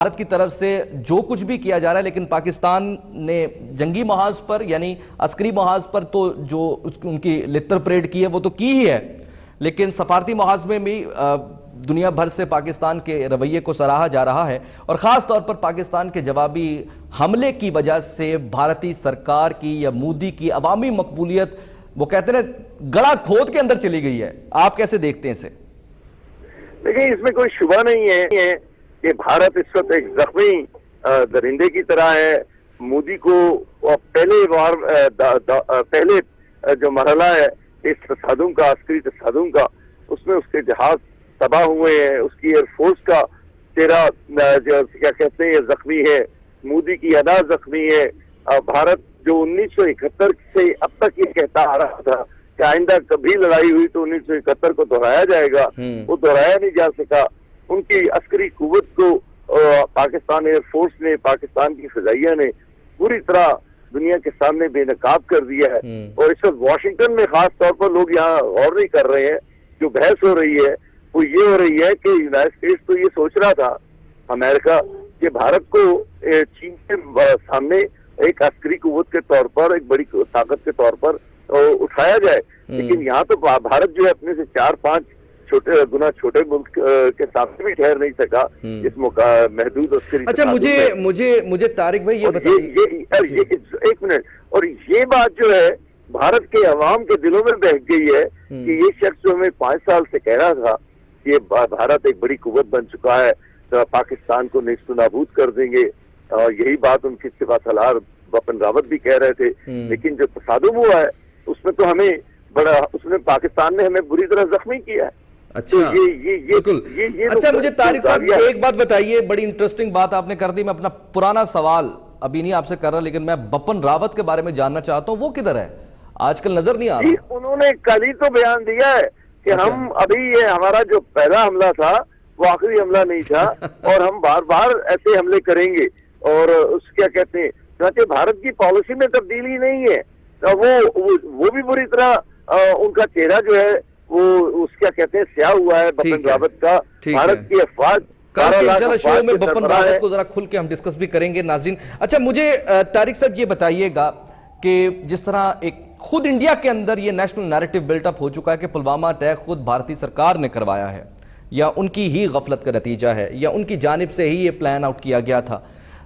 بھارت کی طرف سے جو کچھ بھی کیا جا رہا ہے، لیکن پاکستان نے جنگی محاذ پر یعنی عسکری محاذ پر تو جو ان کی لتر پریڈ کی ہے وہ تو کی ہی ہے، لیکن سفارتی محاذ میں بھی دنیا بھر سے پاکستان کے رویے کو سراہا جا رہا ہے، اور خاص طور پر پاکستان کے جوابی حملے کی وجہ سے بھارتی سرکار کی یا مودی کی عوامی مقبولیت وہ کہتے ہیں گڑا کھود کے اندر چلی گئی ہے۔ آپ کیسے دیکھتے ہیں اسے؟ لیکن اس میں کوئی شبہ نہیں ہے کہ بھارت اس وقت ایک زخمی درندے کی طرح ہے۔ مودی کو پہلے جو مرحلہ ہے اس تصادم کا، عسکری تصادم کا، اس میں اس کے جہاز تباہ ہوئے ہیں، اس کی ایئر فورس کا چہرہ کیا کہتے ہیں زخمی ہے، مودی کی ادا زخمی ہے۔ بھارت جو 1971 سے اب تک یہ کہتا آ رہا تھا کہ آئندہ کبھی لڑائی ہوئی تو 1971 کو دہرایا جائے گا، وہ دہرایا نہیں جا سکا۔ ان کی عسکری قوت کو پاکستان ایئر فورس نے، پاکستان کی فضائیہ نے پوری طرح دنیا کے سامنے بے نقاب کر دیا ہے، اور اس وقت واشنگٹن میں خاص طور پر لوگ یہاں غور نہیں کر رہے ہیں۔ جو بحث ہو رہی ہے وہ یہ ہو رہی ہے کہ یونائٹڈ اسٹیٹس تو یہ سوچ رہا تھا، امریکہ، کہ بھارت کو چین کے سامنے ایک عسکری قوت کے طور پر، ایک بڑی طاقت کے طور پر اٹھایا جائے، لیکن یہاں تو بھارت جو ہے اپنے سے 4-5 چھوٹے ملک کے سامنے بھی ٹھہر نہیں سکا اس محدود عسکری۔ اچھا مجھے طارق بھائی یہ بتائیے ایک منٹ، اور یہ بات جو ہے بھارت کے عوام کے دلوں میں بہک گئی ہے کہ یہ شخص جو ہمیں 5 سال سے کہہ رہا تھا کہ بھارت ایک بڑی قوت بن چکا ہے، پاکستان کو نیست و نابود کر دیں گے، اور یہی بات ان کی سپاہ سالار بپن راوت بھی کہہ رہے تھے، لیکن جو تصادم ہوا ہے اس میں تو ہمیں پاکستان نے ہمیں بری طرح زخمی کیا ہے۔ اچھا اچھا مجھے طارق صاحب ایک بات بتائیے، بڑی انٹرسٹنگ بات آپ نے کر دی۔ میں اپنا پرانا سوال ابھی نہیں آپ سے کر رہا، لیکن میں بپن راوت کے بارے میں جاننا چاہتا ہوں، وہ کدھر ہے؟ آج کل نظر نہیں آ رہا۔ انہوں نے کل ہی تو بیان دیا ہے کہ ہم ابھی یہ ہمارا جو پہلا حملہ تھا وہ آخری حملہ نہیں تھا، اور ہم بار بار ایسے حملے کریں گے، اور اس کیا کہتے ہیں چنانچہ بھارت کی پالیسی میں تبدیلی نہیں ہے۔ وہ بھی بری طرح ان کا چہرہ جو ہے وہ اس کیا کہتے ہیں سیاہ ہوا ہے بپن راوت کا۔ بھارت کی افواج شو میں بپن راوت کو ذرا کھل کے ہم ڈسکس بھی کریں گے ناظرین۔ اچھا مجھے طارق صاحب یہ بتائیے گا کہ جس طرح ایک خود انڈیا کے اندر یہ نیشنل نیریٹو بلٹ اپ ہو چکا ہے کہ پلوامہ اٹیک خود بھارتی سرکار نے کروایا ہے، یا ان کی ہی غفلت کا نتیجہ ہے، یا ان کی جانب سے ہی یہ پلان آؤٹ کیا گیا تھا،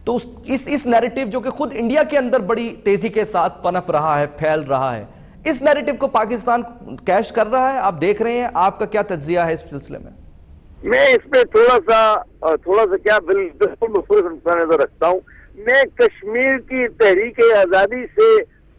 تو اس نیریٹو جو کہ خود انڈیا کے اندر بڑی تیزی کے ساتھ پنپ رہا ہے، پھیل رہا ہے، اس نیریٹو کو پاکستان کیش کر رہا ہے؟ آپ دیکھ رہے ہیں، آپ کا کیا تجزیہ ہے اس سلسلے میں؟ میں اس پہ تھوڑا سا کیا بالکل مختلف نظر رکھتا ہوں۔ میں کشمیر کی تحریک آزادی سے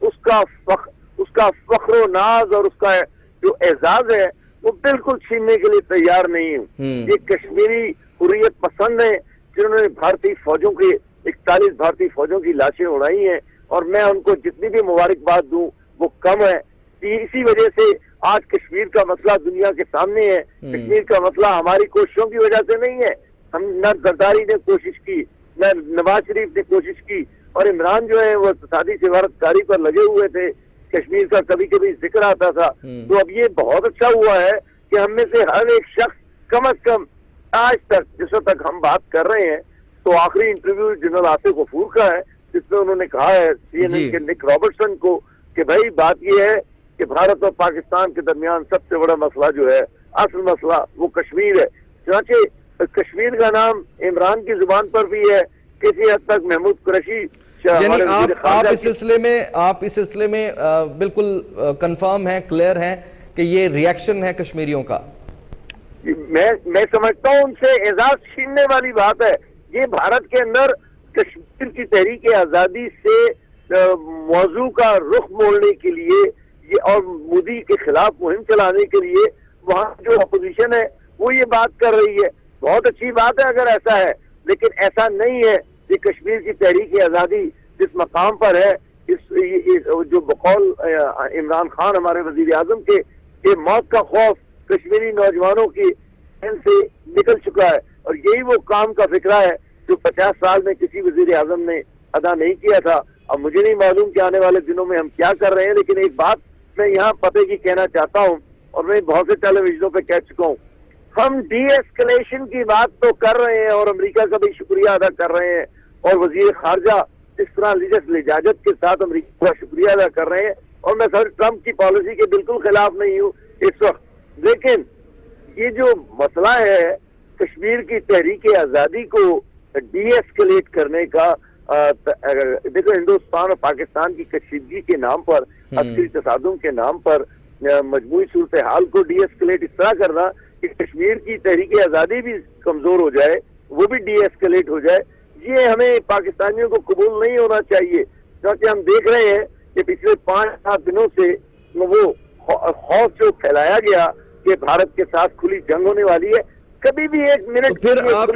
اس کا فخر و ناز اور اس کا جو اعزاز ہے وہ بالکل چھیننے کے لیے تیار نہیں ہوں۔ یہ کشمیری حریت پسند ہیں جنہوں نے بھارتی فوجوں کے 41 بھارتی فوجوں کی لاشیں اڑائی ہیں، اور میں ان کو جتنی بھی مبارکباد دوں وہ کم ہے۔ اسی وجہ سے آج کشمیر کا مسئلہ دنیا کے سامنے ہے۔ کشمیر کا مسئلہ ہماری کوششوں کی وجہ سے نہیں ہے، ہم نہ زرداری نے کوشش کی، نہ نواز شریف نے کوشش کی، اور عمران جو ہے وہ اقتصادی سفارتکاری پر لگے ہوئے تھے، کشمیر کا کبھی کبھی ذکر آتا تھا۔ تو اب یہ بہت اچھا ہوا ہے کہ ہم میں سے ہر ایک شخص کم از کم آج تک جس وقت تک ہم بات کر رہے ہیں تو آخری انٹرویو جنرل آصف غفور کا ہے جس میں انہوں نے کہا ہے CNN کے نک رابرٹسن کو کہ بھائی بات یہ ہے کہ بھارت اور پاکستان کے درمیان سب سے بڑا مسئلہ جو ہے، اصل مسئلہ وہ کشمیر ہے۔ چنانچہ کشمیر کا نام عمران کی زبان پر بھی ہے، کسی حد تک محمود قریشی یعنی آپ اس سلسلے میں بالکل کنفرم ہیں، کلیئر ہیں کہ یہ ریاکشن ہے کشمیریوں کا؟ میں سمجھتا ہوں ان سے اعزاز چھیننے والی بات ہے۔ یہ بھارت کے اندر کشمیر کی تحریک آزادی سے موضوع کا رخ موڑنے کے لیے اور مودی کے خلاف مہم چلانے کے لیے وہاں جو اپوزیشن ہے وہ یہ بات کر رہی ہے۔ بہت اچھی بات ہے اگر ایسا ہے، لیکن ایسا نہیں ہے کہ کشمیر کی تحریک آزادی جس مقام پر ہے، جو بقول عمران خان ہمارے وزیر اعظم کے، کہ موت کا خوف کشمیری نوجوانوں کی ذہن سے نکل چکا ہے، اور یہی وہ کام کا فکرہ ہے جو 50 سال میں کسی وزیر اعظم نے ادا نہیں کیا تھا۔ اب مجھے نہیں معلوم کہ آنے والے دنوں میں ہم کیا کر رہے ہیں، لیکن ایک بات میں یہاں پتے کی کہنا چاہتا ہوں، اور میں بہت سے ٹیلی ویژنوں پہ کہہ چکا ہوں ہم ڈی ایسکلیشن کی بات تو کر رہے ہیں اور امریکہ کا بھی شکریہ ادا کر رہے ہیں اور وزیر خارجہ اس طرح لجاجت کے ساتھ امریکہ کا شکریہ ادا کر رہے ہیں اور میں سر ٹرمپ کی پالیسی کے بالکل خلاف نہیں ہوں اس وقت. لیکن یہ جو مسئلہ ہے کشمیر کی تحریک آزادی کو ڈی ایسکلیٹ کرنے کا، دیکھو ہندوستان اور پاکستان کی کشیدگی کے نام پر، عسکری تصادم کے نام پر مجموعی صورتحال کو ڈی ایسکلیٹ اس طرح کرنا کہ کشمیر کی تحریک آزادی بھی کمزور ہو جائے، وہ بھی ڈی ایسکلیٹ ہو جائے، یہ ہمیں پاکستانیوں کو قبول نہیں ہونا چاہیے. کیونکہ ہم دیکھ رہے ہیں کہ پچھلے 5-7 دنوں سے وہ خوف جو پھیلایا گیا کہ بھارت کے ساتھ کھلی جنگ ہونے والی ہے، کبھی بھی ایک منٹ پھر آپ